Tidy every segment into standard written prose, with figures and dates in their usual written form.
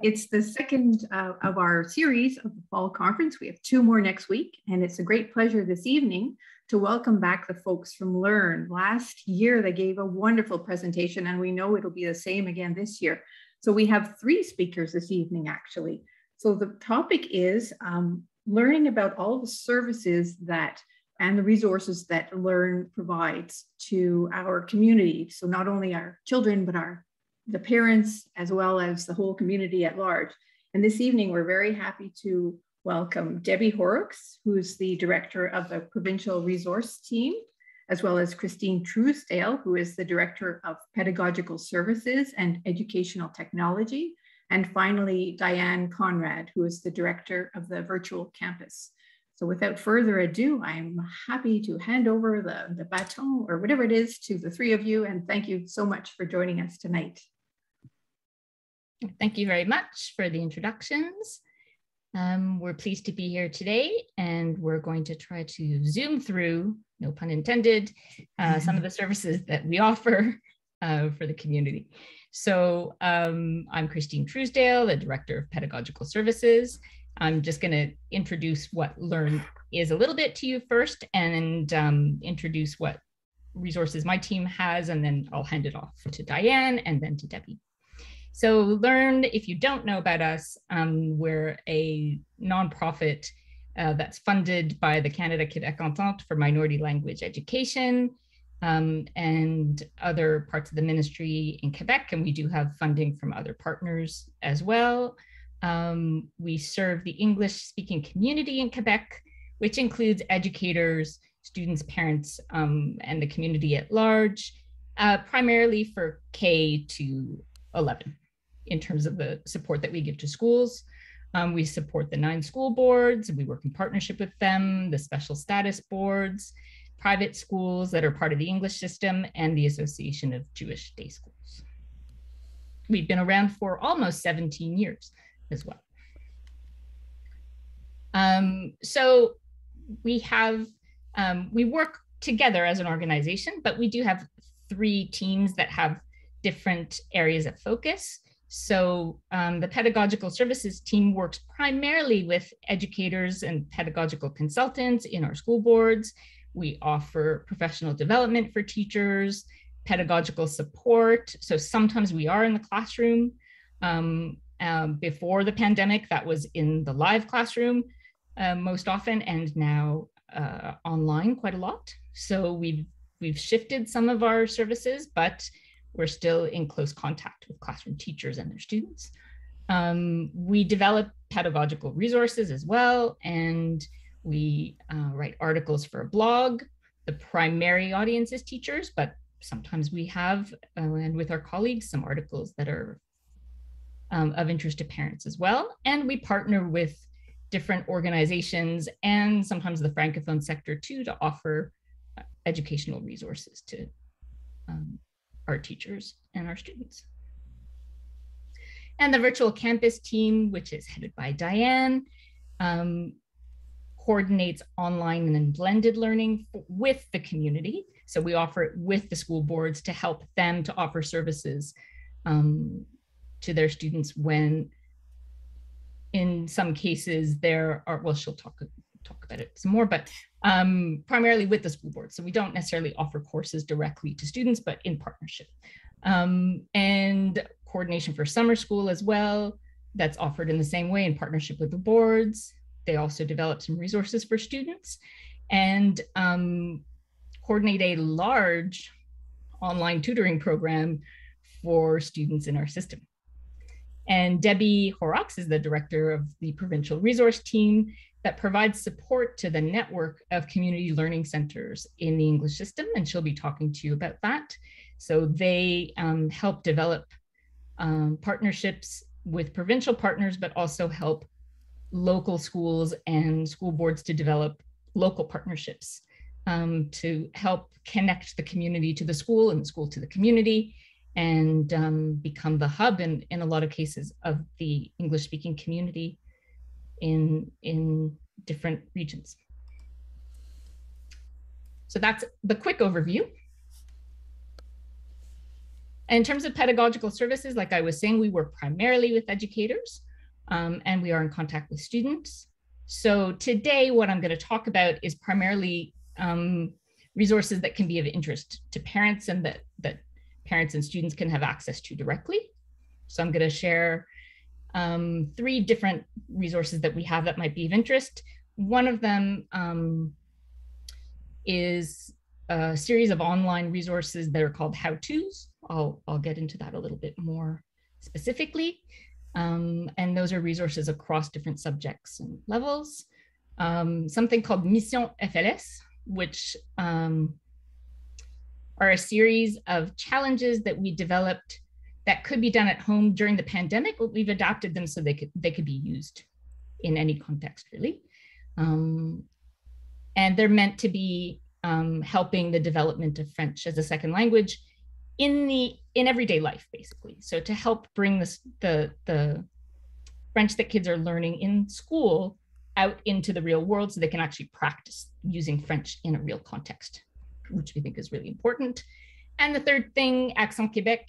It's the second of our series of the fall conference. We have 2 more next week, and it's a great pleasure this evening to welcome back the folks from Learn. Last year, they gave a wonderful presentation, and we know it'll be the same again this year. So we have 3 speakers this evening, actually. So the topic is learning about all the services that and the resources that Learn provides to our community. So not only our children, but the parents, as well as the whole community at large. And this evening, we're very happy to welcome Debbie Horrocks, who is the director of the Provincial Resource Team, as well as Christine Truesdale, who is the director of Pedagogical Services and Educational Technology. And finally, Dianne Conrad, who is the director of the Virtual Campus. So without further ado, I'm happy to hand over the baton or whatever it is to the 3 of you. And thank you so much for joining us tonight. Thank you very much for the introductions. We're pleased to be here today, and we're going to try to zoom through, no pun intended, some of the services that we offer for the community. So I'm Christine Truesdale, the Director of Pedagogical Services. I'm just going to introduce what Learn is a little bit to you first, and introduce what resources my team has, and then I'll hand it off to Dianne and then to Debbie. So Learn, if you don't know about us, we're a nonprofit that's funded by the Canada Quebec Entente for minority language education and other parts of the ministry in Quebec, and we do have funding from other partners as well. We serve the English-speaking community in Quebec, which includes educators, students, parents, and the community at large, primarily for K to 11 in terms of the support that we give to schools. We support the 9 school boards. We work in partnership with them, the special status boards, private schools that are part of the English system, and the Association of Jewish Day Schools. We've been around for almost 17 years as well. So we have, we work together as an organization, but we do have 3 teams that have different areas of focus. So the Pedagogical Services team works primarily with educators and pedagogical consultants in our school boards. We offer professional development for teachers, pedagogical support. So sometimes we are in the classroom. Before the pandemic, that was in the live classroom most often, and now online quite a lot. So we've shifted some of our services, but we're still in close contact with classroom teachers and their students. We develop pedagogical resources as well, and we write articles for a blog. The primary audience is teachers, but sometimes we have, and with our colleagues, some articles that are of interest to parents as well. And we partner with different organizations and sometimes the Francophone sector too, to offer educational resources to our teachers and our students. And the Virtual Campus team, which is headed by Dianne, coordinates online and blended learning with the community. So we offer it with the school boards to help them to offer services to their students when, in some cases, there are, well, she'll talk about it some more, but primarily with the school board. So we don't necessarily offer courses directly to students, but in partnership. And coordination for summer school as well, that's offered in the same way in partnership with the boards. They also develop some resources for students and coordinate a large online tutoring program for students in our system. And Debbie Horrocks is the director of the Provincial Resource Team that provides support to the network of community learning centers in the English system, and she'll be talking to you about that. So they help develop partnerships with provincial partners, but also help local schools and school boards to develop local partnerships to help connect the community to the school and the school to the community, and become the hub in a lot of cases of the English-speaking community in different regions. So that's the quick overview. In terms of pedagogical services, like I was saying, we work primarily with educators, and we are in contact with students. So today, what I'm going to talk about is primarily resources that can be of interest to parents and that parents and students can have access to directly. So I'm going to share 3 different resources that we have that might be of interest. One of them is a series of online resources that are called Howtos. I'll get into that a little bit more specifically. And those are resources across different subjects and levels. Something called Mission FLS, which are a series of challenges that we developed that could be done at home during the pandemic, but we've adapted them so they could be used in any context, really. And they're meant to be helping the development of French as a second language in everyday life, basically. So to help bring the French that kids are learning in school out into the real world so they can actually practice using French in a real context, which we think is really important. And the third thing, Accent Quebec,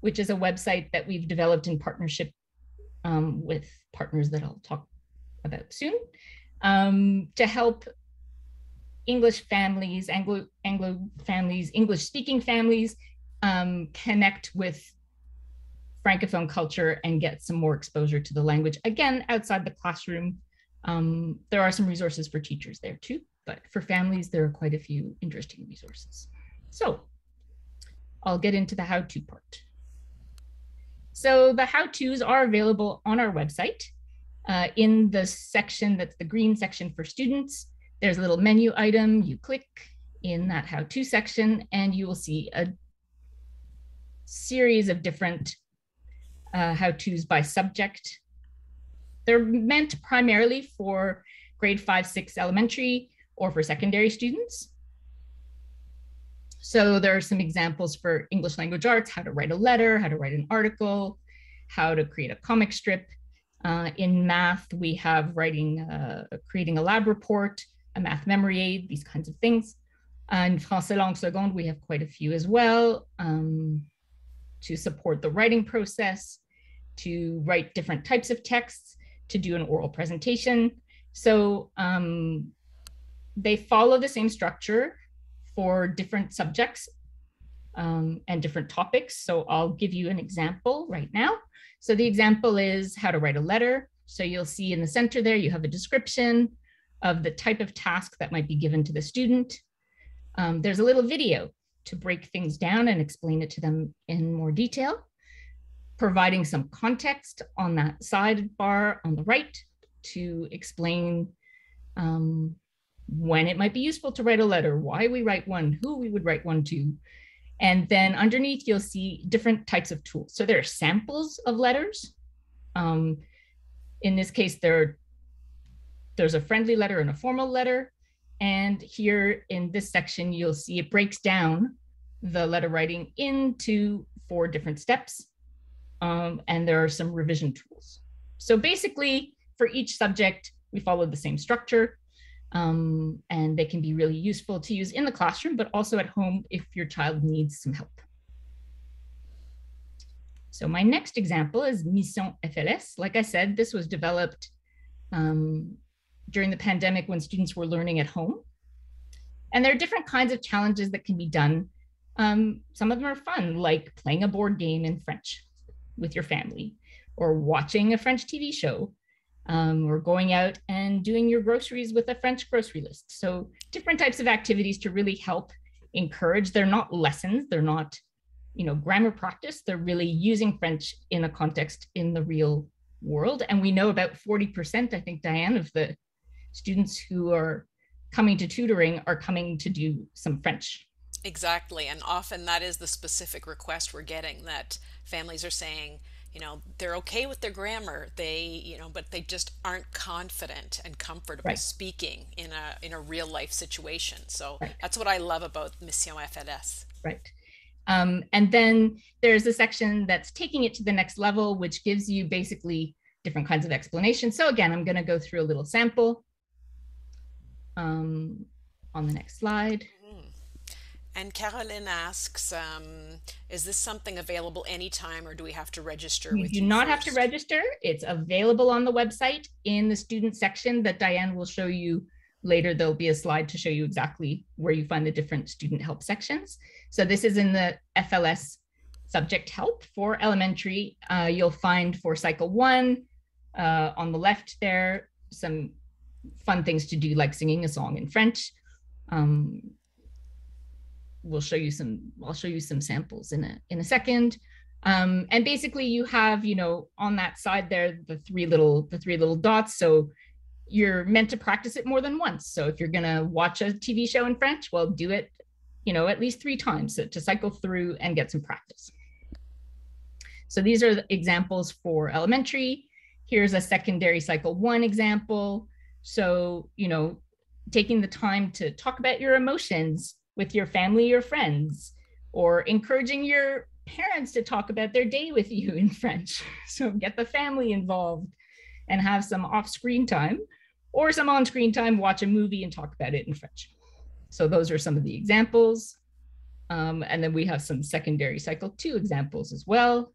which is a website that we've developed in partnership with partners that I'll talk about soon, to help English families, Anglo families, English-speaking families connect with Francophone culture and get some more exposure to the language. Again, outside the classroom, there are some resources for teachers there too, but for families, there are quite a few interesting resources. So I'll get into the how-to part. So the how-tos are available on our website in the section that's the green section for students. There's a little menu item. You click in that how-to section and you will see a series of different how-tos by subject. They're meant primarily for grade 5, 6 elementary or for secondary students. So there are some examples for English language arts, how to write a letter, how to write an article, how to create a comic strip. In math, we have creating a lab report, a math memory aid, these kinds of things. In Français langue seconde, we have quite a few as well to support the writing process, to write different types of texts, to do an oral presentation. So they follow the same structure for different subjects and different topics. So I'll give you an example right now. So the example is how to write a letter. So you'll see in the center there, you have a description of the type of task that might be given to the student. There's a little video to break things down and explain it to them in more detail, providing some context on that sidebar on the right to explain when it might be useful to write a letter, why we write one, who we would write one to. And then underneath, you'll see different types of tools. So there are samples of letters. In this case, there's a friendly letter and a formal letter. And here in this section, you'll see it breaks down the letter writing into 4 different steps. And there are some revision tools. So basically, for each subject, we follow the same structure. And they can be really useful to use in the classroom, but also at home if your child needs some help. So my next example is Mission FLS. Like I said, this was developed during the pandemic when students were learning at home. And there are different kinds of challenges that can be done. Some of them are fun, like playing a board game in French with your family, or watching a French TV show, or going out and doing your groceries with a French grocery list. So different types of activities to really help encourage. They're not lessons, they're not, grammar practice. They're really using French in a context in the real world. And we know about 40%, I think, Dianne, of the students who are coming to tutoring are coming to do some French. Exactly. And often that is the specific request we're getting, that families are saying, they're okay with their grammar, but they just aren't confident and comfortable speaking in a real life situation. So that's what I love about Mission FLS. Right. And then there's a section that's taking it to the next level, which gives you basically different kinds of explanations. So again, I'm going to go through a little sample on the next slide. And Caroline asks, is this something available anytime, or do we have to register with you? You do not have to register. It's available on the website in the student section that Dianne will show you later. There'll be a slide to show you exactly where you find the different student help sections. So this is in the FLS subject help for elementary. You'll find for cycle 1 on the left there some fun things to do, like singing a song in French. I'll show you some samples in a second. And basically you have, on that side there, the three little dots. So you're meant to practice it more than once. So if you're gonna watch a TV show in French, well, do it, at least 3 times to cycle through and get some practice. So these are the examples for elementary. Here's a secondary cycle 1 example. So, taking the time to talk about your emotions with your family or friends, or encouraging your parents to talk about their day with you in French. So get the family involved and have some off-screen time, or some on-screen time, watch a movie and talk about it in French. So those are some of the examples. And then we have some secondary cycle 2 examples as well.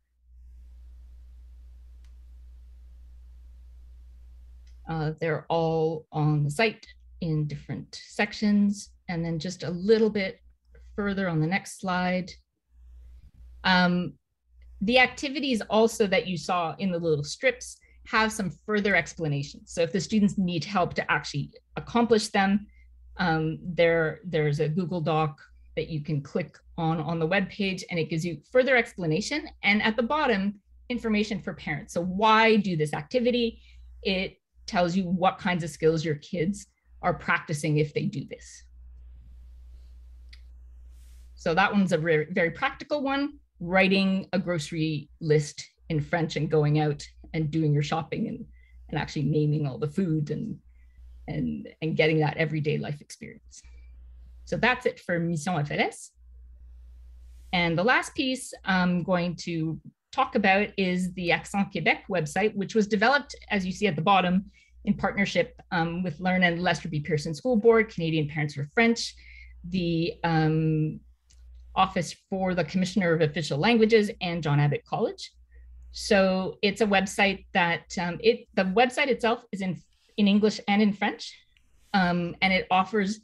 They're all on the site in different sections. And then just a little bit further on the next slide. The activities also that you saw in the little strips have some further explanations. So if the students need help to actually accomplish them, there's a Google Doc that you can click on the web page, and it gives you further explanation. And at the bottom, information for parents. So why do this activity? It tells you what kinds of skills your kids are practicing if they do this. So that one's a very, very practical one, writing a grocery list in French and going out and doing your shopping and actually naming all the food and getting that everyday life experience. So that's it for Mission FLS. And the last piece I'm going to talk about is the Accent Quebec website, which was developed, as you see at the bottom, in partnership with Learn and Lester B. Pearson School Board, Canadian Parents for French, the Office for the Commissioner of Official Languages, and John Abbott College. So it's a website that, the website itself is in English and in French, and it offers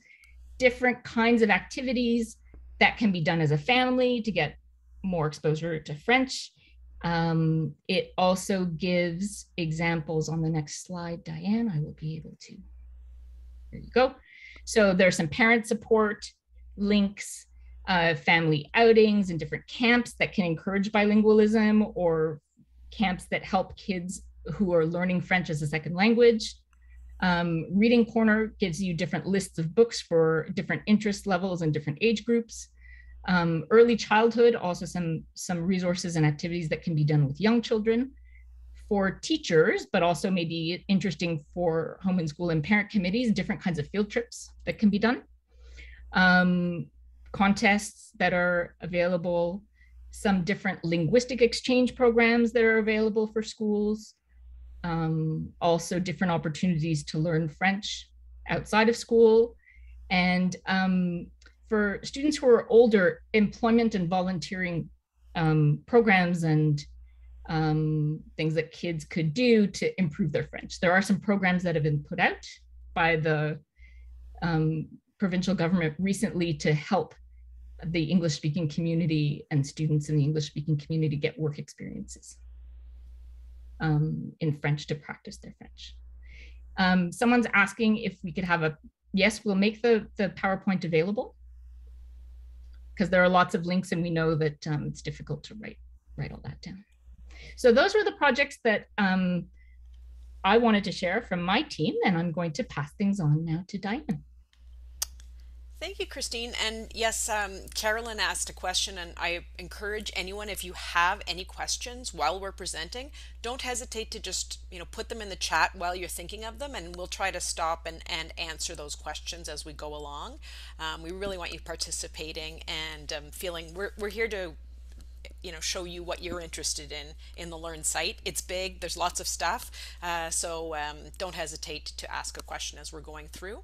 different kinds of activities that can be done as a family to get more exposure to French. It also gives examples on the next slide. Dianne, I will be able to, there you go. So there's some parent support, links, family outings and different camps that can encourage bilingualism, or camps that help kids who are learning French as a second language. Reading Corner gives you different lists of books for different interest levels and different age groups. Early childhood, also some resources and activities that can be done with young children. For teachers, but also maybe interesting for home and school and parent committees, different kinds of field trips that can be done. Contests that are available, some different linguistic exchange programs that are available for schools, also different opportunities to learn French outside of school, and for students who are older, employment and volunteering programs and things that kids could do to improve their French. There are some programs that have been put out by the provincial government recently to help the English-speaking community and students in the English-speaking community get work experiences in French to practice their French. Someone's asking if we could have yes, we'll make the PowerPoint available, because there are lots of links and we know that it's difficult to write all that down. So those were the projects that I wanted to share from my team, and I'm going to pass things on now to Dianne. Thank you, Christine. And yes, Carolyn asked a question, and I encourage anyone, if you have any questions while we're presenting, don't hesitate to just put them in the chat while you're thinking of them, and we'll try to stop and answer those questions as we go along. We really want you participating and feeling we're here to show you what you're interested in the Learn site. It's big, there's lots of stuff, so don't hesitate to ask a question as we're going through.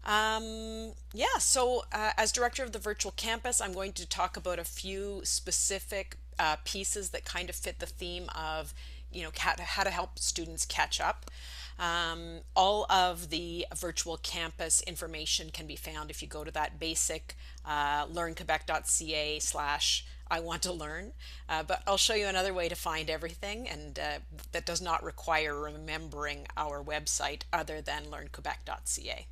Yeah, so as director of the virtual campus, I'm going to talk about a few specific pieces that kind of fit the theme of, how to help students catch up. All of the virtual campus information can be found if you go to that basic learnquebec.ca/ I want to learn, but I'll show you another way to find everything, and that does not require remembering our website other than learnquebec.ca.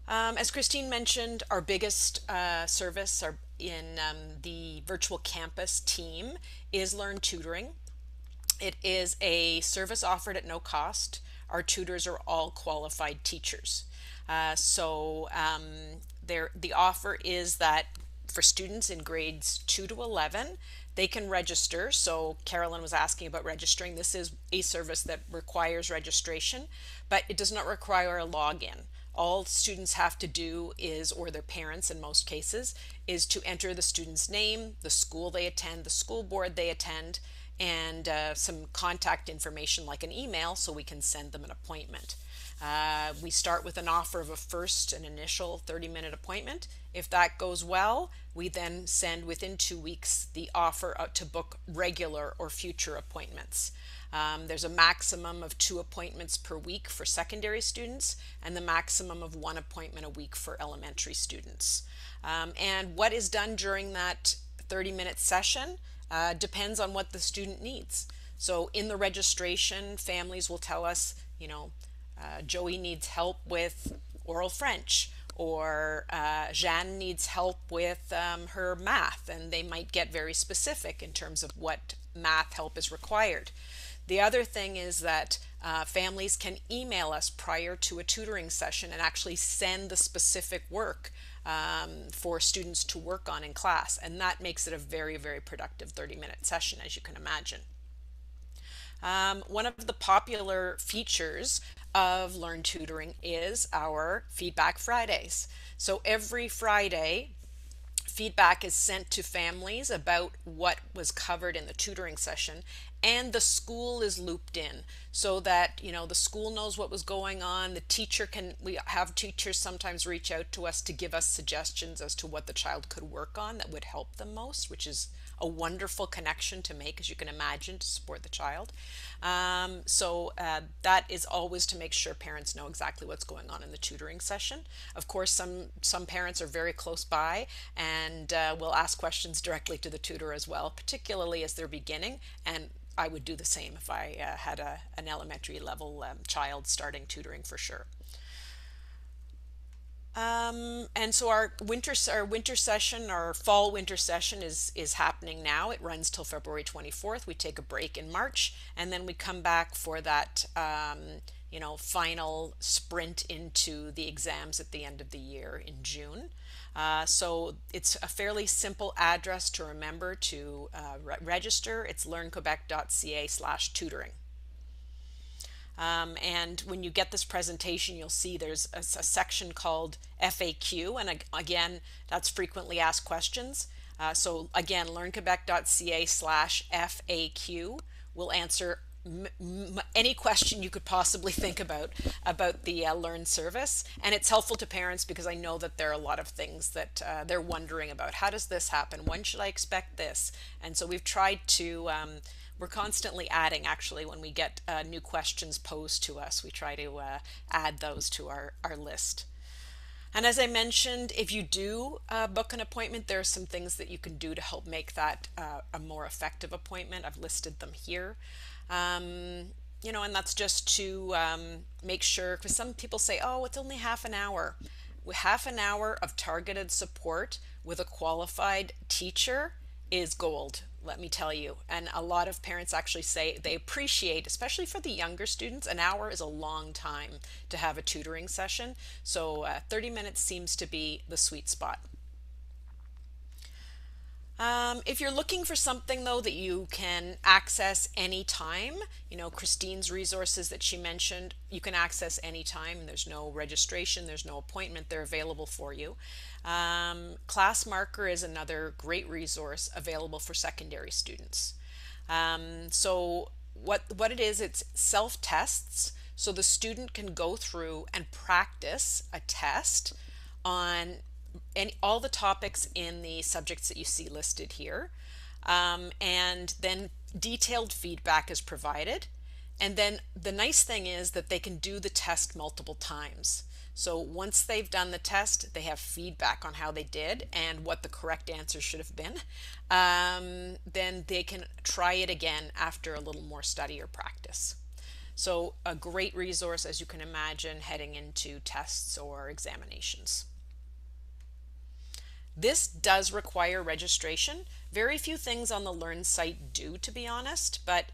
As Christine mentioned, our biggest service in the virtual campus team is Learn Tutoring. It is a service offered at no cost. Our tutors are all qualified teachers. The offer is that for students in grades 2 to 11, they can register. So Carolyn was asking about registering. This is a service that requires registration, but it does not require a login. All students have to do is, or their parents in most cases, is to enter the student's name, the school they attend, the school board they attend, and some contact information like an email so we can send them an appointment. We start with an offer of an initial 30-minute appointment. If that goes well, we then send within 2 weeks the offer out to book regular or future appointments. There's a maximum of 2 appointments per week for secondary students and the maximum of 1 appointment a week for elementary students. And what is done during that 30-minute session depends on what the student needs. So in the registration, families will tell us, Joey needs help with oral French, or Jeanne needs help with her math, and they might get very specific in terms of what math help is required. The other thing is that families can email us prior to a tutoring session and actually send the specific work for students to work on in class, and that makes it a very, very productive 30-minute session, as you can imagine. One of the popular features of Learn Tutoring is our Feedback Fridays. So every Friday, feedback is sent to families about what was covered in the tutoring session, and the school is looped in so that the school knows what was going on. We have teachers sometimes reach out to us to give us suggestions as to what the child could work on that would help them most, which is a wonderful connection to make, as you can imagine, to support the child. That is always to make sure parents know exactly what's going on in the tutoring session. Of course, some parents are very close by and will ask questions directly to the tutor as well, particularly as they're beginning, and I would do the same if I had an elementary level child starting tutoring for sure. And so our winter session, our fall winter session is happening now. It runs till February 24th. We take a break in March, and then we come back for that final sprint into the exams at the end of the year in June. So it's a fairly simple address to remember to register. It's learnquebec.ca/tutoring. And when you get this presentation, you'll see there's a section called FAQ, and again, that's frequently asked questions. So again, learnquebec.ca/FAQ will answer any question you could possibly think about the Learn service, and it's helpful to parents because I know that there are a lot of things that they're wondering about. How does this happen? When should I expect this? And so we've tried to we're constantly adding, actually, when we get new questions posed to us, we try to add those to our list. And as I mentioned, if you do book an appointment, there are some things that you can do to help make that a more effective appointment. I've listed them here. And that's just to make sure, because some people say, oh, it's only half an hour. Half an hour of targeted support with a qualified teacher is gold, let me tell you. And a lot of parents actually say they appreciate, especially for the younger students, an hour is a long time to have a tutoring session. So 30 minutes seems to be the sweet spot. If you're looking for something though that you can access anytime, Christine's resources that she mentioned, you can access anytime. There's no registration, there's no appointment, they're available for you. Class Marker is another great resource available for secondary students. So what it is, it's self-tests. so the student can go through and practice a test on all the topics in the subjects that you see listed here. And then detailed feedback is provided. And then the nice thing is that they can do the test multiple times. So once they've done the test, they have feedback on how they did and what the correct answer should have been. Then they can try it again after a little more study or practice. So a great resource, as you can imagine, heading into tests or examinations. This does require registration. Very few things on the Learn site do, to be honest, but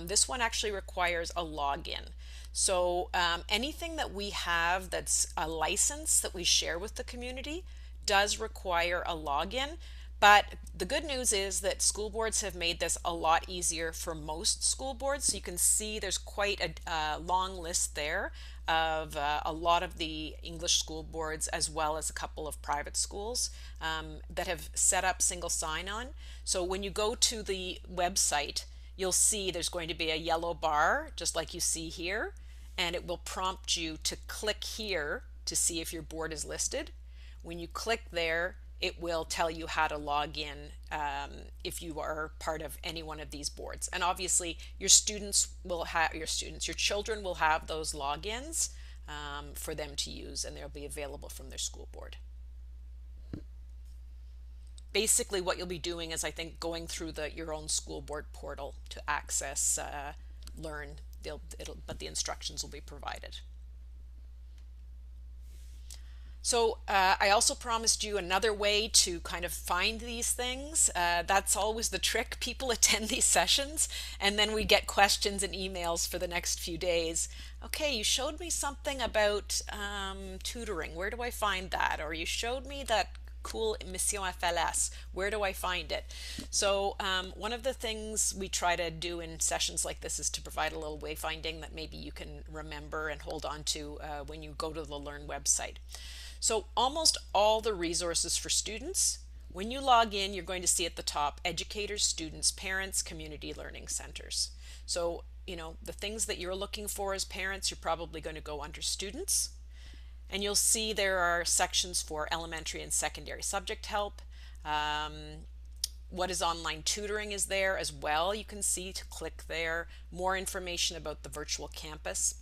this one actually requires a login. So anything that we have that's a license that we share with the community does require a login. But the good news is that school boards have made this a lot easier for most school boards. So you can see there's quite a long list there of a lot of the English school boards, as well as a couple of private schools that have set up single sign-on. So when you go to the website, you'll see there's going to be a yellow bar, just like you see here, and it will prompt you to click here to see if your board is listed. When you click there, it will tell you how to log in if you are part of any one of these boards. And obviously your students will have, your children will have those logins for them to use, and they'll be available from their school board. Basically what you'll be doing is, I think, going through your own school board portal to access Learn, but the instructions will be provided. So I also promised you another way to kind of find these things. That's always the trick. People attend these sessions and then we get questions and emails for the next few days. Okay, you showed me something about tutoring. Where do I find that? Or you showed me that cool Mission FLS. Where do I find it? So one of the things we try to do in sessions like this is to provide a little wayfinding that maybe you can remember and hold on to when you go to the Learn website. So almost all the resources for students, when you log in, you're going to see at the top educators, students, parents, community learning centers. So, you know, the things that you're looking for as parents, you're probably going to go under students. And you'll see there are sections for elementary and secondary subject help. What is online tutoring is there as well. You can see to click there. More information about the virtual campus.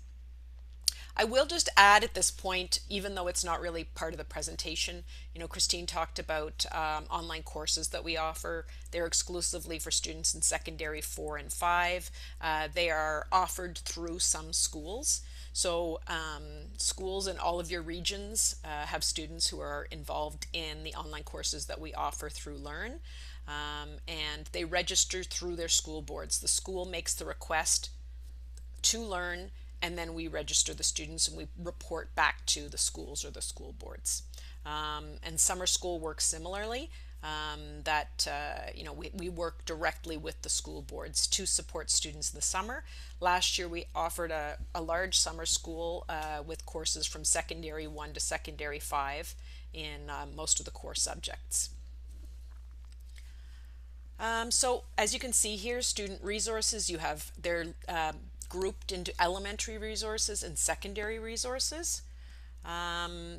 I will just add at this point, even though it's not really part of the presentation, you know, Christine talked about online courses that we offer. They're exclusively for students in secondary 4 and 5. They are offered through some schools. So schools in all of your regions have students who are involved in the online courses that we offer through Learn. And they register through their school boards. The school makes the request to Learn, and then we register the students and we report back to the schools or the school boards. And summer school works similarly, you know, we work directly with the school boards to support students in the summer. Last year we offered a large summer school with courses from secondary 1 to secondary 5 in most of the core subjects. So as you can see here, student resources, you have their grouped into elementary resources and secondary resources.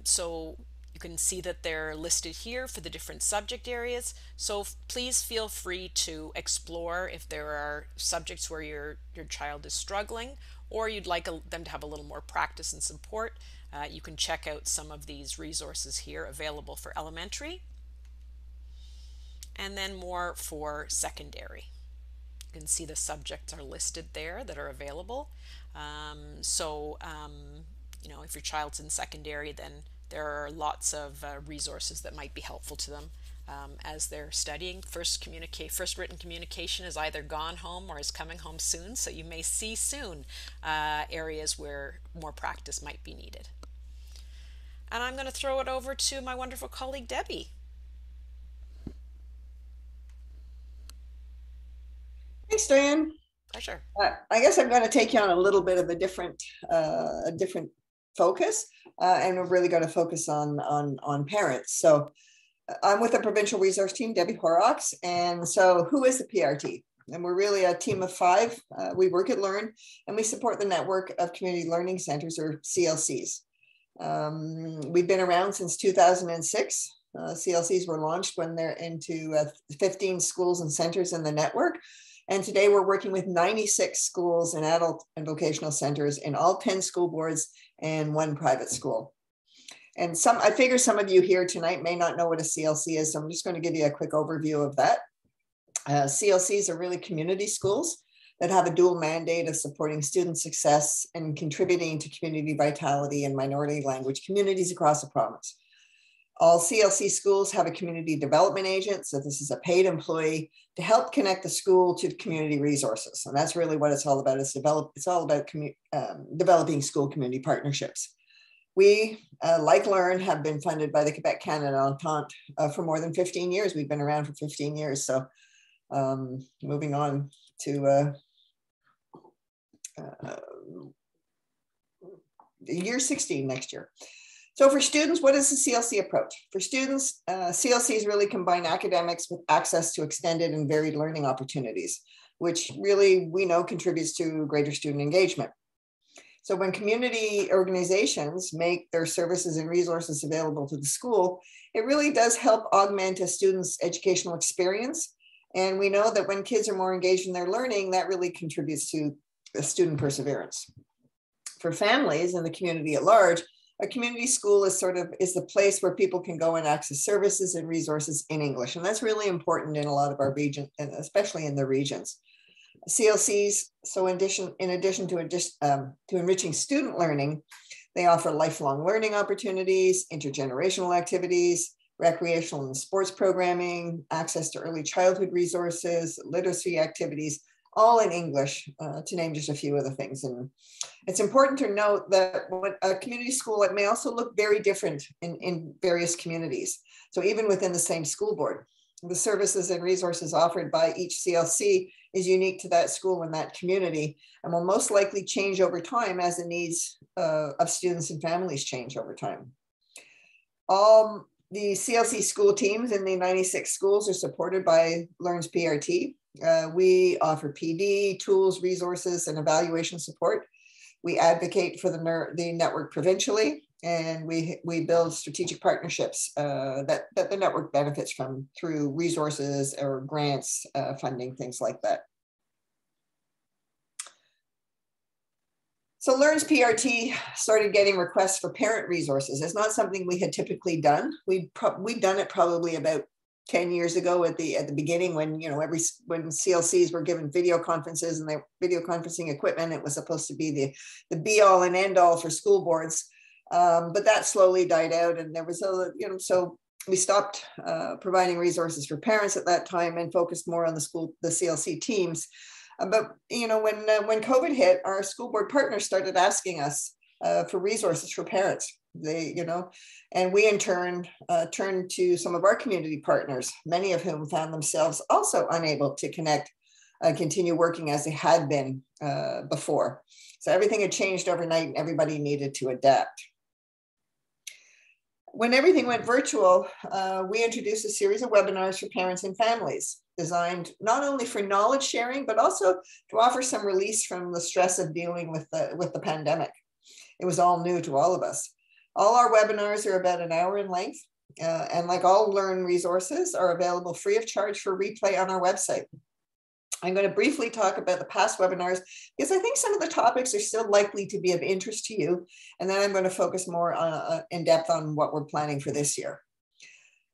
So you can see that they're listed here for the different subject areas. So please feel free to explore if there are subjects where your child is struggling, or you'd like them to have a little more practice and support. You can check out some of these resources here available for elementary, and then more for secondary. You can see the subjects are listed there that are available. You know, if your child's in secondary, then there are lots of resources that might be helpful to them as they're studying. First written communication is either gone home or is coming home soon, so you may see soon areas where more practice might be needed. And I'm going to throw it over to my wonderful colleague Debbie. Thanks, Diane. Pleasure. I guess I'm going to take you on a little bit of a different focus, and we're really going to focus on parents. So I'm with the Provincial Resource Team, Debbie Horrocks. And so who is the PRT? and we're really a team of 5. We work at Learn, and we support the network of community learning centers, or CLCs. We've been around since 2006. CLCs were launched when they're into 15 schools and centers in the network. And today we're working with 96 schools and adult and vocational centers in all 10 school boards and 1 private school. And I figure some of you here tonight may not know what a CLC is, so I'm just going to give you a quick overview of that. CLCs are really community schools that have a dual mandate of supporting student success and contributing to community vitality in minority language communities across the province. All CLC schools have a community development agent, so this is a paid employee to help connect the school to community resources. And that's really what it's all about. It's all about developing school community partnerships. We, like Learn, have been funded by the Quebec Canada Entente for more than 15 years. We've been around for 15 years. So moving on to year 16 next year. So for students, what is the CLC approach? For students, CLCs really combine academics with access to extended and varied learning opportunities, which really we know contributes to greater student engagement. So when community organizations make their services and resources available to the school, it really does help augment a student's educational experience. And we know that when kids are more engaged in their learning, that really contributes to student perseverance. For families and the community at large, a community school is the place where people can go and access services and resources in English. And that's really important in a lot of our regions, and especially in the regions. CLCs, so in addition to enriching student learning, they offer lifelong learning opportunities, intergenerational activities, recreational and sports programming, access to early childhood resources, literacy activities, all in English, to name just a few of the things. And it's important to note that when a community school, it may also look very different in various communities. So even within the same school board, the services and resources offered by each CLC is unique to that school and that community, and will most likely change over time as the needs of students and families change over time. All the CLC school teams in the 96 schools are supported by Learn's PRT. We offer PD, tools, resources, and evaluation support. We advocate for the network provincially, and we build strategic partnerships that the network benefits from through resources or grants, funding, things like that. So Learn's PRT started getting requests for parent resources. It's not something we had typically done. We'd done it probably about 10 years ago at the beginning, when when CLCs were given video conferences and their video conferencing equipment. It was supposed to be the be all and end all for school boards, but that slowly died out, and there was so we stopped providing resources for parents at that time and focused more on the CLC teams. But when COVID hit, our school board partners started asking us for resources for parents. And we in turn turned to some of our community partners, many of whom found themselves also unable to connect and continue working as they had been before. So everything had changed overnight, and everybody needed to adapt. When everything went virtual, we introduced a series of webinars for parents and families, designed not only for knowledge sharing, but also to offer some release from the stress of dealing with the pandemic. It was all new to all of us. All our webinars are about an hour in length, and like all Learn resources, are available free of charge for replay on our website. I'm going to briefly talk about the past webinars because I think some of the topics are still likely to be of interest to you, and then I'm going to focus more in depth on what we're planning for this year.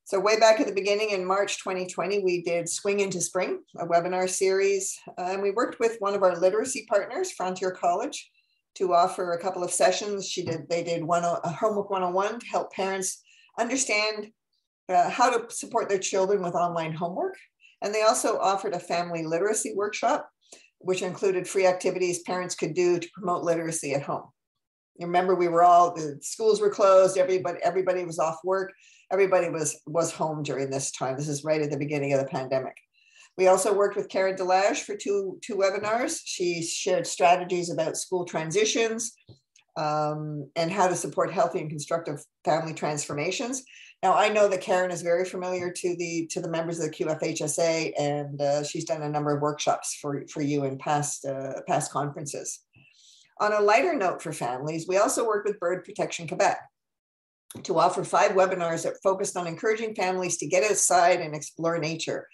So way back at the beginning in March 2020, we did Swing into Spring, a webinar series, and we worked with one of our literacy partners, Frontier College, to offer a couple of sessions. They did a Homework 101 to help parents understand how to support their children with online homework. And they also offered a family literacy workshop, which included free activities parents could do to promote literacy at home. You remember, the schools were closed, everybody was off work, everybody was home during this time. This is right at the beginning of the pandemic. We also worked with Cara Delage for two webinars. She shared strategies about school transitions and how to support healthy and constructive family transformations. Now, I know that Karen is very familiar to the members of the QFHSA, and she's done a number of workshops for you in past conferences. On a lighter note for families, we also work with Bird Protection Quebec to offer 5 webinars that focused on encouraging families to get outside and explore nature,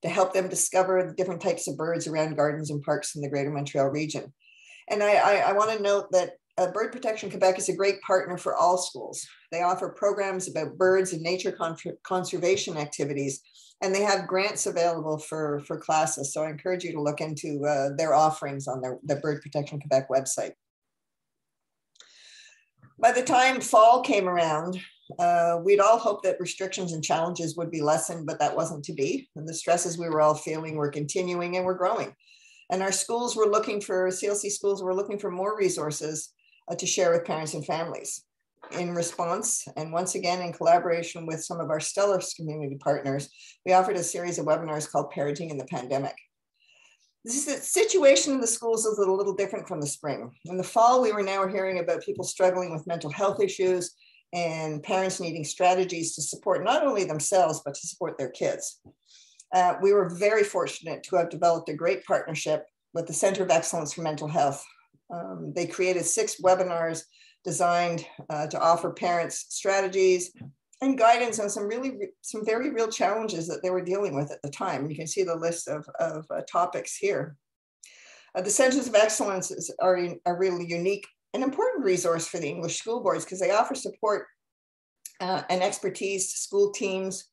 to help them discover the different types of birds around gardens and parks in the Greater Montreal region. And I want to note that Bird Protection Quebec is a great partner for all schools. They offer programs about birds and nature conservation activities, and they have grants available for classes. So I encourage you to look into their offerings on the Bird Protection Quebec website. By the time fall came around, we'd all hoped that restrictions and challenges would be lessened, but that wasn't to be. And the stresses we were all feeling were continuing and were growing. And our schools were looking for, CLC schools were looking for more resources to share with parents and families. In response, and once again, in collaboration with some of our stellar community partners, we offered a series of webinars called Parenting in the Pandemic. The situation in the schools is a little different from the spring. In the fall, we were now hearing about people struggling with mental health issues and parents needing strategies to support not only themselves, but to support their kids. We were very fortunate to have developed a great partnership with the Center of Excellence for Mental Health. They created 6 webinars designed to offer parents strategies and guidance on some very real challenges that they were dealing with at the time. You can see the list of topics here. The Centers of Excellence are a really unique and important resource for the English school boards because they offer support and expertise to school teams,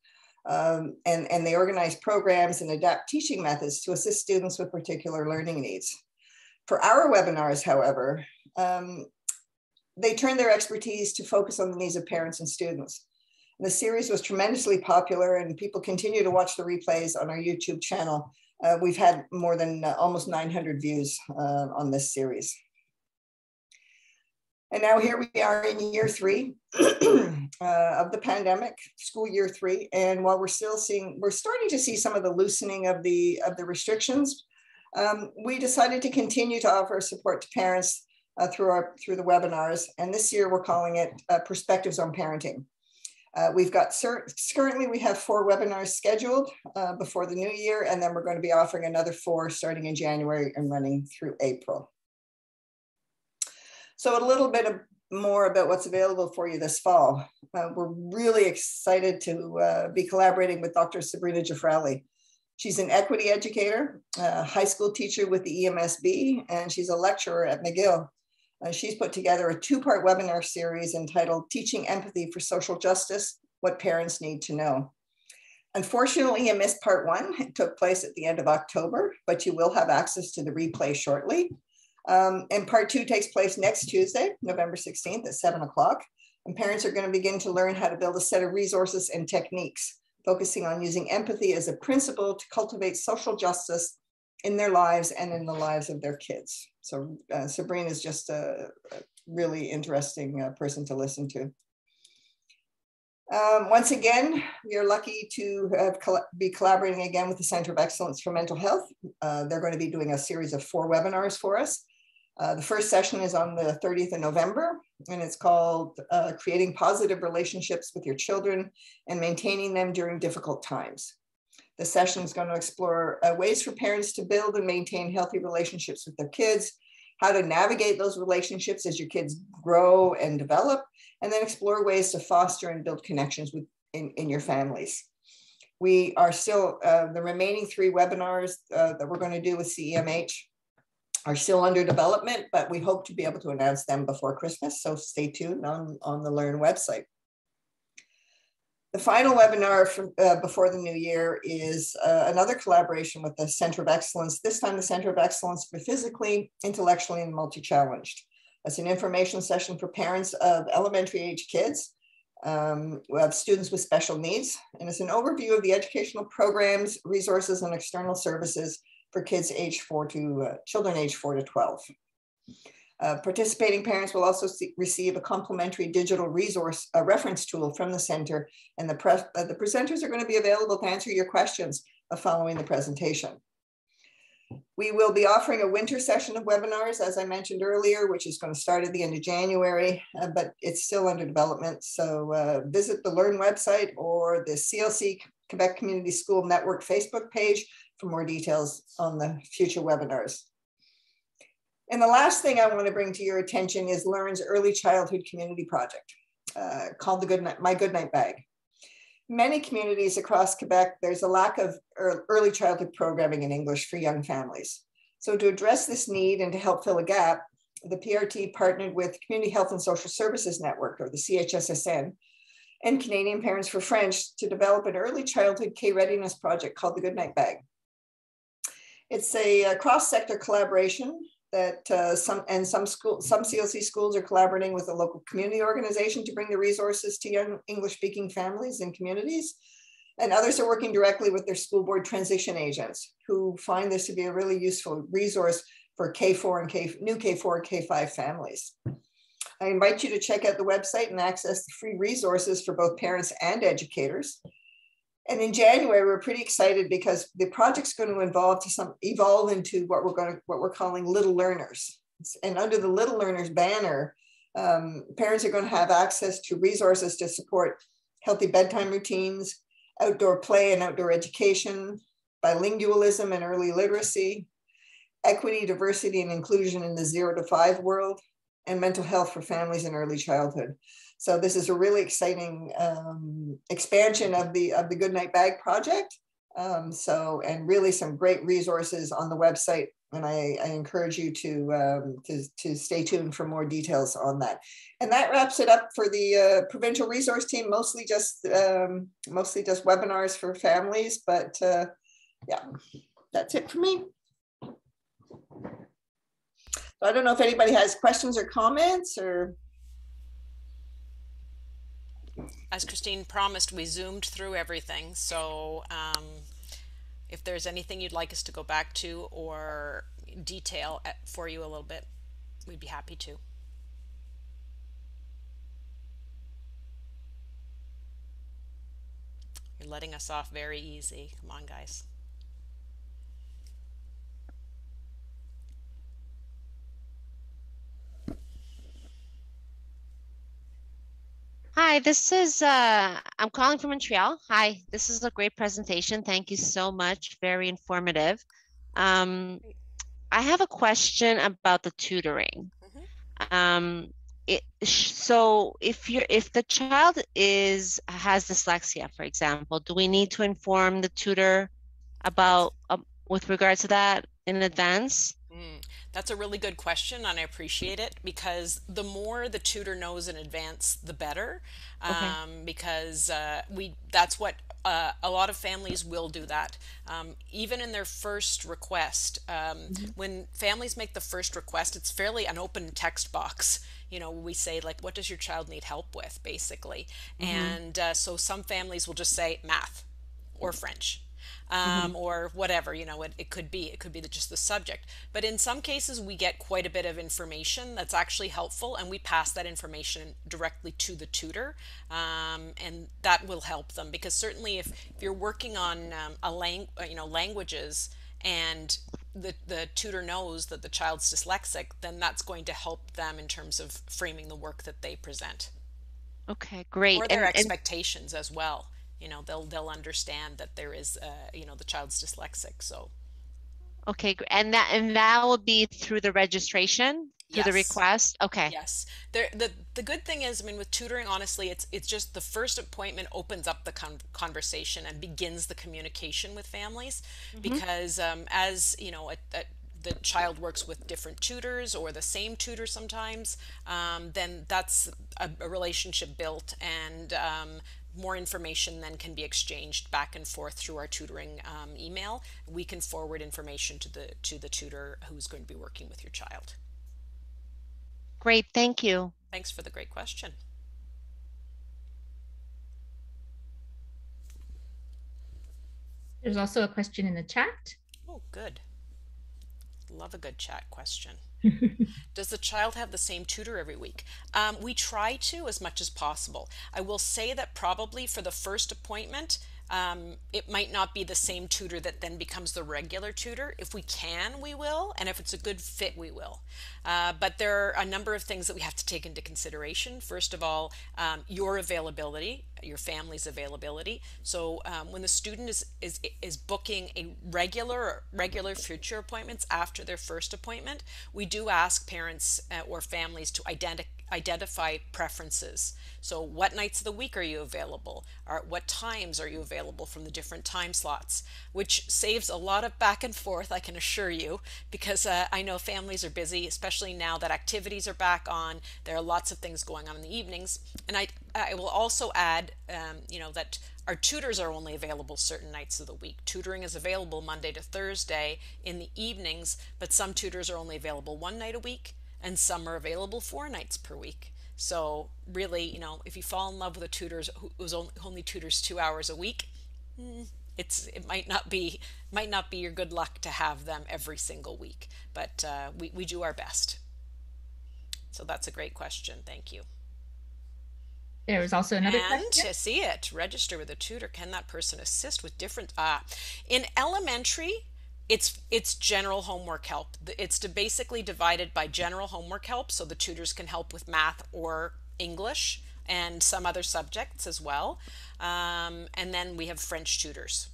and they organize programs and adapt teaching methods to assist students with particular learning needs. For our webinars, however, they turned their expertise to focus on the needs of parents and students. The series was tremendously popular and people continue to watch the replays on our YouTube channel. We've had more than almost 900 views on this series. And now here we are in year 3 of the pandemic, school year 3. And while we're starting to see some of the loosening of the restrictions, we decided to continue to offer support to parents through the webinars. And this year we're calling it Perspectives on Parenting. Currently we have 4 webinars scheduled before the new year, and then we're going to be offering another 4 starting in January and running through April. So a little bit more about what's available for you this fall. We're really excited to be collaborating with Dr. Sabrina Jafrali. She's an equity educator, a high school teacher with the EMSB, and she's a lecturer at McGill. She's put together a 2-part webinar series entitled Teaching Empathy for Social Justice, What Parents Need to Know. Unfortunately, you missed part 1. It took place at the end of October, but you will have access to the replay shortly. And part 2 takes place next Tuesday, November 16th at 7 o'clock. And parents are going to begin to learn how to build a set of resources and techniques, focusing on using empathy as a principle to cultivate social justice in their lives and in the lives of their kids. So Sabrina is just a really interesting person to listen to. Once again, we are lucky to be collaborating again with the Center of Excellence for Mental Health. They're going to be doing a series of 4 webinars for us. The first session is on the 30th of November, and it's called Creating Positive Relationships with Your Children and Maintaining Them During Difficult Times. The session is going to explore ways for parents to build and maintain healthy relationships with their kids, how to navigate those relationships as your kids grow and develop, and then explore ways to foster and build connections in your families. We are still, the remaining 3 webinars that we're going to do with CEMH are still under development, but we hope to be able to announce them before Christmas, so stay tuned on the Learn website. The final webinar before the new year is another collaboration with the Center of Excellence, this time the Center of Excellence for Physically, Intellectually, and Multi-Challenged. It's an information session for parents of elementary age kids, who have students with special needs, and it's an overview of the educational programs, resources, and external services for kids children aged 4 to 12. Participating parents will also receive a complimentary digital resource, a reference tool from the center, and the presenters are going to be available to answer your questions following the presentation. We will be offering a winter session of webinars, as I mentioned earlier, which is going to start at the end of January, but it's still under development. So visit the Learn website or the CLC Quebec Community School Network Facebook page for more details on the future webinars. And the last thing I want to bring to your attention is Learn's early childhood community project called the My Goodnight Bag. Many communities across Quebec, there's a lack of early childhood programming in English for young families. So to address this need and to help fill a gap, the PRT partnered with Community Health and Social Services Network, or the CHSSN, and Canadian Parents for French to develop an early childhood K-readiness project called the Goodnight Bag. It's a cross-sector collaboration that some CLC schools are collaborating with a local community organization to bring the resources to young English-speaking families and communities. And others are working directly with their school board transition agents who find this to be a really useful resource for K4 and new K4 and K5 families. I invite you to check out the website and access the free resources for both parents and educators. And in January, we're pretty excited because the project's going to evolve into what we're calling Little Learners. And under the Little Learners banner, parents are going to have access to resources to support healthy bedtime routines, outdoor play and outdoor education, bilingualism and early literacy, equity, diversity, and inclusion in the 0 to 5 world, and mental health for families in early childhood. So this is a really exciting expansion of the Goodnight Bag project. And really some great resources on the website. And I encourage you to stay tuned for more details on that. And that wraps it up for the provincial resource team, mostly just webinars for families. But yeah, that's it for me. So I don't know if anybody has questions or comments or. As Christine promised, we zoomed through everything. So if there's anything you'd like us to go back to or detail for you a little bit, we'd be happy to. You're letting us off very easy. Come on, guys. Hi, this is, I'm calling from Montreal. Hi, this is a great presentation. Thank you so much. Very informative. I have a question about the tutoring. So if the child has dyslexia, for example, do we need to inform the tutor about with regards to that in advance? That's a really good question, and I appreciate it, because the more the tutor knows in advance, the better. Because that's what a lot of families will do that. Even in their first request, when families make the first request, it's fairly an open text box. You know, we say, like, what does your child need help with, basically? And so some families will just say math or French. Or whatever, you know, it could be just the subject. But in some cases, we get quite a bit of information that's actually helpful, and we pass that information directly to the tutor, and that will help them, because certainly if you're working on languages, and the tutor knows that the child's dyslexic, then that's going to help them in terms of framing the work that they present. Okay, great. Or their expectations as well. You know, they'll understand that there is, the child's dyslexic. So, okay, and that will be through the registration, through the request. Okay. Yes. The good thing is, I mean, with tutoring, honestly, it's just the first appointment opens up the conversation and begins the communication with families, because as you know, the child works with different tutors or the same tutor sometimes, then that's a relationship built, and more information then can be exchanged back and forth through our tutoring email. We can forward information to the tutor who's going to be working with your child. Great, thank you. Thanks for the great question. There's also a question in the chat. Oh, good. Love a good chat question. Does the child have the same tutor every week? We try to, as much as possible. I will say that probably for the first appointment, It might not be the same tutor that then becomes the regular tutor. If we can, we will, and if it's a good fit, we will. But there are a number of things that we have to take into consideration. First of all, your availability, your family's availability. So when the student is booking a regular future appointments after their first appointment, we do ask parents or families to identify preferences. So what nights of the week are you available? Or what times are you available from the different time slots? Which saves a lot of back and forth, I can assure you, because I know families are busy, especially now that activities are back on. There are lots of things going on in the evenings. And I will also add, that our tutors are only available certain nights of the week. Tutoring is available Monday to Thursday in the evenings, but some tutors are only available one night a week, and some are available 4 nights per week. So really, if you fall in love with a tutor who's only tutors 2 hours a week, it might not be your good luck to have them every single week. But we do our best. So that's a great question. Thank you. There was also another And question. to see it, register with a tutor. Can that person assist with different? In elementary, it's general homework help. It's basically divided by general homework help, so the tutors can help with math or English and some other subjects as well. And then we have French tutors.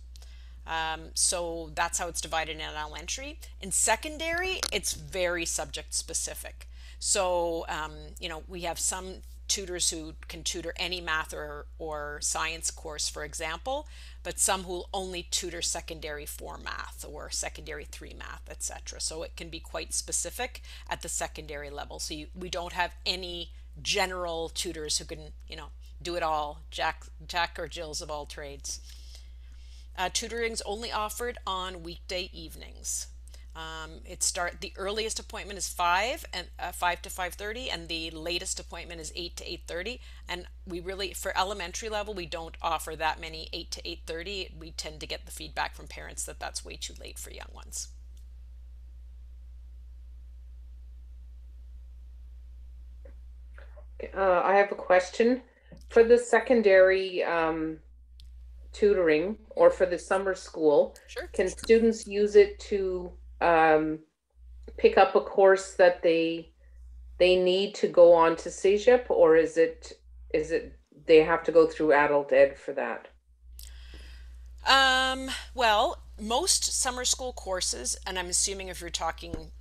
So that's how it's divided in elementary. In secondary, it's very subject specific. So, we have some tutors who can tutor any math or science course, for example, but some who only tutor secondary 4 math or secondary 3 math, etc. So it can be quite specific at the secondary level. So we don't have any general tutors who can, do it all, Jack or Jills of all trades. Tutoring is only offered on weekday evenings. The earliest appointment is 5 to 5:30, and the latest appointment is 8 to 8:30. And we really, for elementary level, we don't offer that many 8 to 8:30. We tend to get the feedback from parents that that's way too late for young ones. I have a question for the secondary tutoring or for the summer school. Sure. Can students use it to pick up a course that they need to go on to CEGEP, or is it they have to go through adult ed for that? Well, most summer school courses, and I'm assuming if you're talking,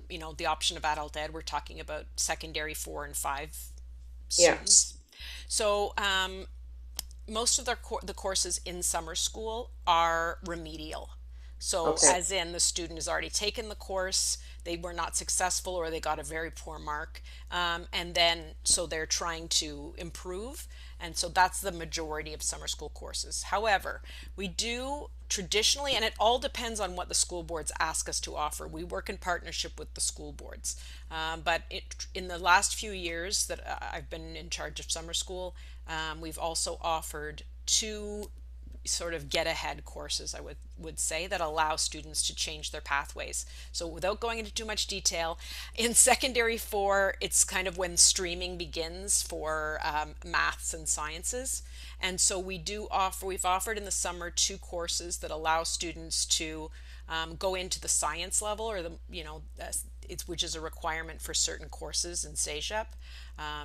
the option of adult ed, we're talking about secondary 4 and 5 students. Yeah. So most of the courses in summer school are remedial. So as in the student has already taken the course, they were not successful or they got a very poor mark. And then, so they're trying to improve. And so that's the majority of summer school courses. However, we do traditionally, and it all depends on what the school boards ask us to offer. We work in partnership with the school boards. But in the last few years that I've been in charge of summer school, we've also offered 2 sort of get ahead courses, I would say, that allow students to change their pathways. So without going into too much detail, in secondary 4, it's kind of when streaming begins for maths and sciences. And so we've offered in the summer 2 courses that allow students to go into the science level, or which is a requirement for certain courses in CEGEP.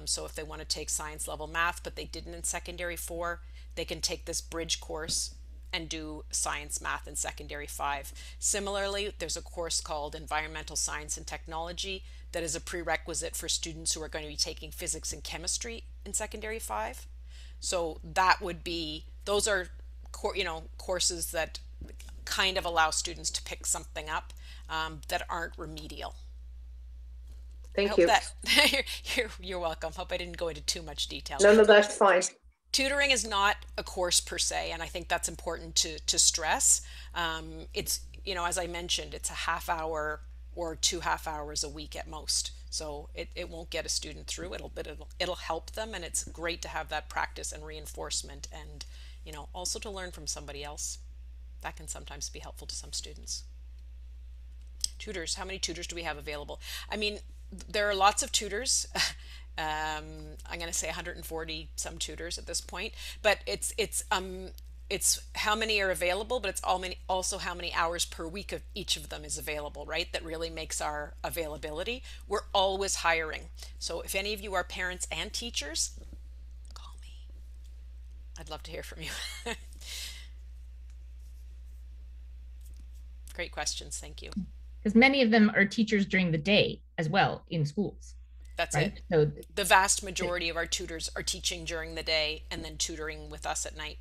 So if they want to take science level math, but they didn't in secondary 4, they can take this bridge course and do science math in secondary 5. Similarly, there's a course called Environmental Science and Technology that is a prerequisite for students who are going to be taking physics and chemistry in secondary 5. So those are courses that kind of allow students to pick something up that aren't remedial. Thank you. You're welcome. Hope I didn't go into too much detail. No, that's fine. Tutoring is not a course per se, and I think that's important to stress. It's, as I mentioned, it's a half hour or 2 half hours a week at most. So it won't get a student through. It'll help them, and it's great to have that practice and reinforcement, and also to learn from somebody else. That can sometimes be helpful to some students. Tutors, how many tutors do we have available? I mean, there are lots of tutors. I'm going to say 140 some tutors at this point, but it's it's how many are available, but it's also how many hours per week of each of them is available, right? That really makes our availability. We're always hiring. So if any of you are parents and teachers, call me. I'd love to hear from you. Great questions. Thank you. Because many of them are teachers during the day as well in schools. That's right? it. So the vast majority of our tutors are teaching during the day and then tutoring with us at night.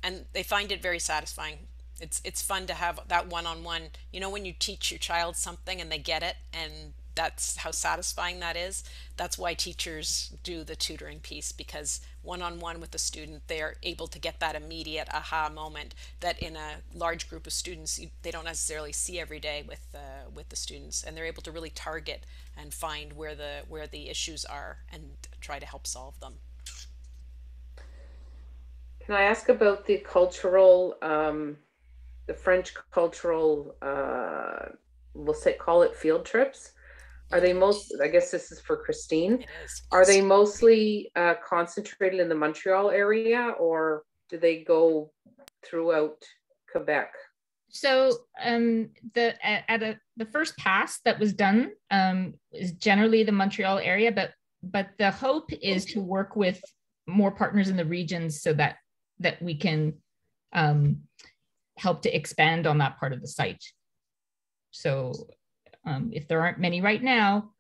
And they find it very satisfying. It's fun to have that one-on-one. You know, when you teach your child something and they get it, and that's how satisfying that is. That's why teachers do the tutoring piece, because one-on-one with the student, they're able to get that immediate aha moment that in a large group of students they don't necessarily see every day with the students, and they're able to really target and find where the issues are and try to help solve them. Can I ask about the cultural, the French cultural, we'll say, call it field trips? Are they most, I guess this is for Christine, are they mostly concentrated in the Montreal area, or do they go throughout Quebec? So the first pass that was done is generally the Montreal area, but the hope is to work with more partners in the regions so that we can help to expand on that part of the site. So if there aren't many right now,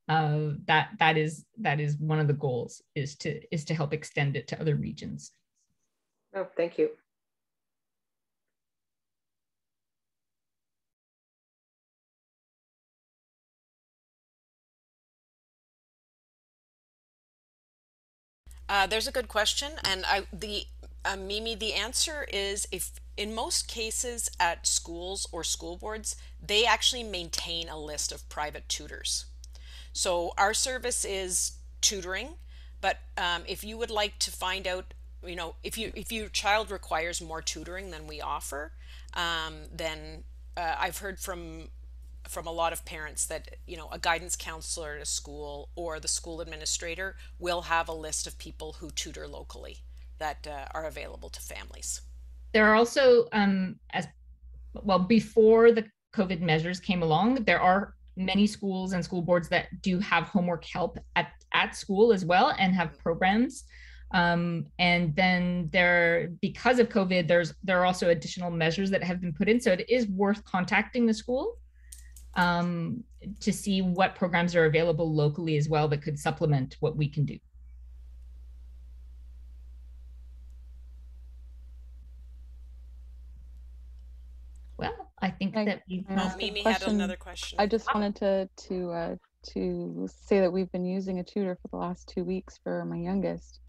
that is one of the goals, is to help extend it to other regions. Oh, thank you. There's a good question, and Mimi, the answer is, if in most cases at schools or school boards, they actually maintain a list of private tutors. So our service is tutoring, but if you would like to find out, you know, if your child requires more tutoring than we offer, then I've heard from a lot of parents that, you know, a guidance counselor at a school or the school administrator will have a list of people who tutor locally that are available to families. There are also, as well, before the COVID measures came along, there are many schools and school boards that do have homework help at school as well, and have programs. And then because of COVID, there are also additional measures that have been put in. So it is worth contacting the school to see what programs are available locally as well that could supplement what we can do. Well, I think that we. Mimi had another question. I just wanted to say that we've been using a tutor for the last 2 weeks for my youngest,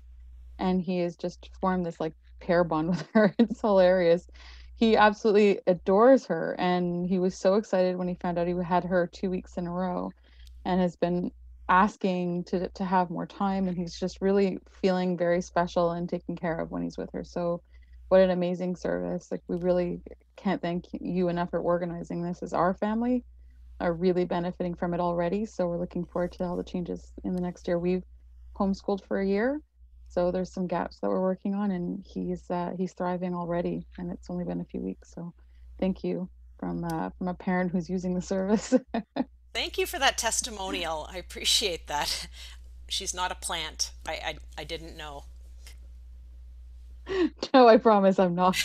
and he has just formed this like pair bond with her. It's hilarious. He absolutely adores her, and he was so excited when he found out he had her 2 weeks in a row, and has been asking to have more time, and he's just really feeling very special and taken care of when he's with her. So what an amazing service. Like, we really can't thank you enough for organizing this, as our family are really benefiting from it already. So we're looking forward to all the changes in the next year. We've homeschooled for a year, so there's some gaps that we're working on, and he's thriving already, and it's only been a few weeks. So thank you from a parent who's using the service. Thank you for that testimonial. I appreciate that. She's not a plant. I didn't know. No, I promise I'm not.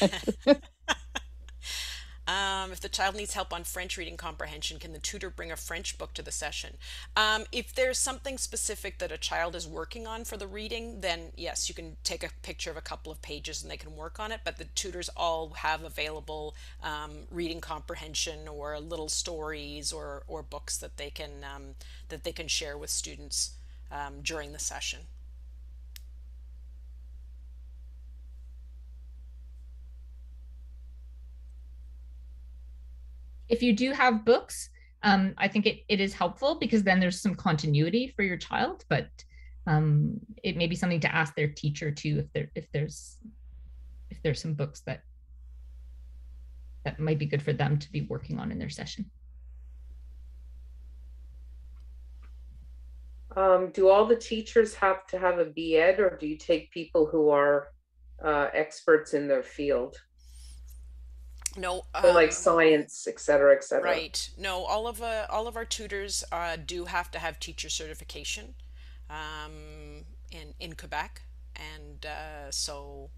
If the child needs help on French reading comprehension, can the tutor bring a French book to the session? If there's something specific that a child is working on for the reading, then yes, you can take a picture of a couple of pages and they can work on it. But the tutors all have available reading comprehension or little stories or books that they can share with students during the session. If you do have books, I think it is helpful, because then there's some continuity for your child, but it may be something to ask their teacher too, if there's some books that might be good for them to be working on in their session. Do all the teachers have to have a B.Ed, or do you take people who are experts in their field. No, so like science, et cetera, et cetera. Right. No, all of our tutors do have to have teacher certification in Quebec, and so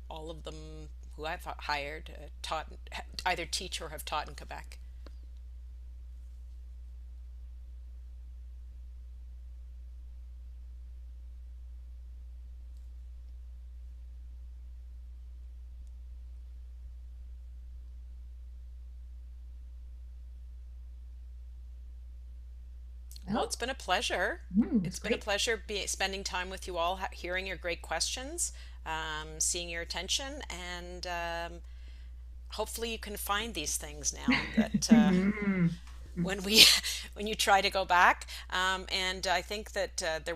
all of them who I've hired taught, either teach or have taught in Quebec. Well, it's been a pleasure. It's been a pleasure spending time with you all, hearing your great questions, seeing your attention, and hopefully you can find these things now that when you try to go back. And I think that there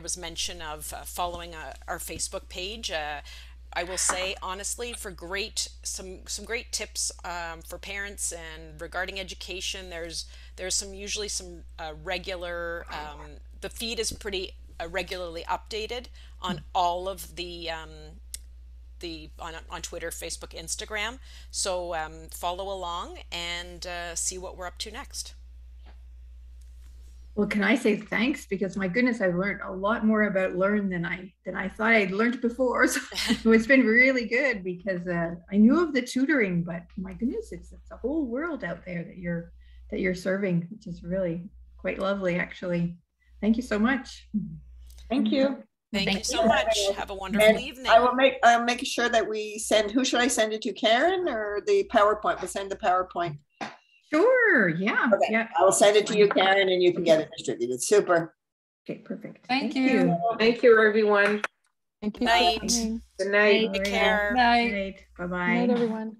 was mention of following our Facebook page. I will say honestly, for some great tips for parents and regarding education. There's usually some regular. The feed is pretty regularly updated on all of the on Twitter, Facebook, Instagram. So follow along and see what we're up to next. Well, can I say thanks? Because my goodness, I've learned a lot more about Learn than I thought I'd learned before. So it's been really good, because I knew of the tutoring, but my goodness, it's a whole world out there that you're serving, which is really quite lovely, actually. Thank you so much. Thank you. Thank you so much. Have a wonderful evening. I'll make sure that we send. Who should I send it to? Karen or the PowerPoint? We'll send the PowerPoint. Sure. Yeah. Okay. Yeah. I will send it to you, Karen, and you can get it distributed. Super. Okay. Perfect. Thank you. Thank you, everyone. Thank you. Night. Good night. Take care. Night. Bye-bye. Good night, everyone.